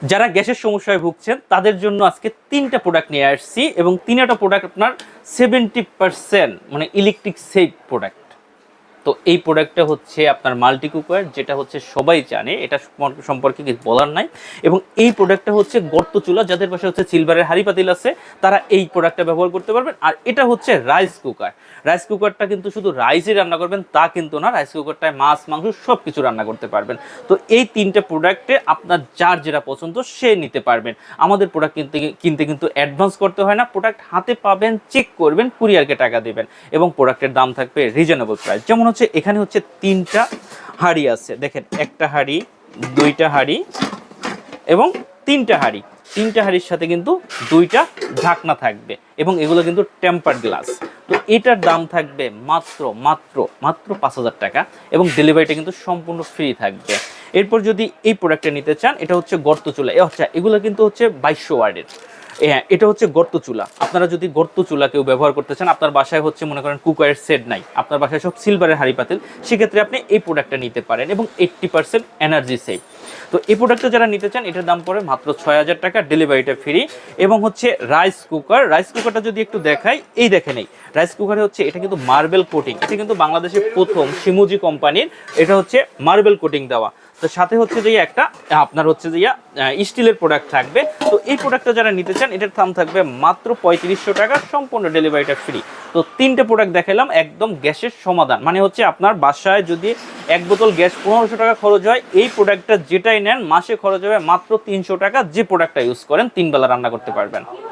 যারা গ্যাসের সমস্যায় ভুগছেন তাদের জন্য আজকে 3টা প্রোডাক্ট নিয়ে আসছি এবং 3টা প্রোডাক্ট আপনার 70% মানে ইলেকট্রিক সেফ প্রোডাক্ট। তো এই প্রোডাক্টটা হচ্ছে আপনার মাল্টি কুকার, যেটা হচ্ছে সবাই জানে, এটা সম্পর্কে কিছু বলার নাই। এবং এই প্রোডাক্টটা হচ্ছে গর্ত চুলা, যাদের পাশে হচ্ছে সিলভারের হাঁড়ি পাতিল আছে তারা এই প্রোডাক্টটা ব্যবহার করতে পারবেন। আর এটা হচ্ছে রাইস কুকার। রাইস কুকারটা কিন্তু শুধু রাইসই রান্না করবেন তা কিন্তু না, রাইস কুকারটায় মাছ মাংস সব কিছু রান্না করতে পারবেন। তো এই 3টে প্রোডাক্টে আপনার যার যেটা পছন্দ সে নিতে পারবেন। আমাদের প্রোডাক্ট কিনতে কিন্তু অ্যাডভান্স করতে হয় না, প্রোডাক্ট হাতে পাবেন, চেক করবেন, কুরিয়ারকে টাকা দেবেন এবং প্রোডাক্টের দাম থাকবে রিজনেবল প্রাইস। যেমন হচ্ছে এখানে হচ্ছে 3টা হাঁড়ি আছে, দেখেন, একটা হাঁড়ি, 2টা হাঁড়ি এবং 3টা হাঁড়ি। 3টা হাঁড়ির সাথে কিন্তু 2টা ঢাকনা থাকবে এবং এগুলো কিন্তু টেম্পারড গ্লাস। তো এটার দাম থাকবে মাত্র মাত্র মাত্র 5,000 টাকা এবং ডেলিভারিটা কিন্তু সম্পূর্ণ ফ্রি থাকবে। এরপর যদি এই প্রোডাক্টটা নিতে চান, এটা হচ্ছে গর্ত চুলা। আচ্ছা, এগুলো কিন্তু হচ্ছে 2200 ওয়াটের। হ্যাঁ, এটা হচ্ছে গর্ত চুলা। আপনারা যদি গর্ত চুলা কেউ ব্যবহার করতে চান, আপনার বাসায় হচ্ছে মনে করেন কুকারের সেট নাই, আপনার বাসায় সব সিলভারের হাঁড়ি পাতিল, সেক্ষেত্রে আপনি এই প্রোডাক্টটা নিতে পারেন এবং 80% এনার্জি সেভ। তো এই প্রোডাক্টটা যারা নিতে চান, এটার দাম পড়ে মাত্র 6,000 টাকা, ডেলিভারিটা ফ্রি। এবং হচ্ছে রাইস কুকার, রাইস কুকারটা যদি একটু দেখাই, এই দেখে নেই রাইস কুকারে হচ্ছে এটা কিন্তু মার্বেল কোটিং। এটা কিন্তু বাংলাদেশের প্রথম শিমুজি কোম্পানির, এটা হচ্ছে মার্বেল কোটিং দেওয়া। তো সাথে হচ্ছে যে একটা আপনার হচ্ছে যে স্টিলের প্রোডাক্ট থাকবে। তো এই প্রোডাক্টটা যারা নিতে চান, এটার দাম থাকবে মাত্র 3500 টাকা, সম্পূর্ণ ডেলিভারিটা ফ্রি। তো 3টে প্রোডাক্ট দেখালাম, একদম গ্যাসের সমাধান। মানে হচ্ছে আপনার বাসায় যদি 1 বোতল গ্যাস 1500 টাকা খরচ হয়, এই প্রোডাক্টটা যেটাই নেন মাসে খরচ হবে মাত্র 300 টাকা। যে প্রোডাক্টটা ইউজ করেন 3 বেলা রান্না করতে পারবেন।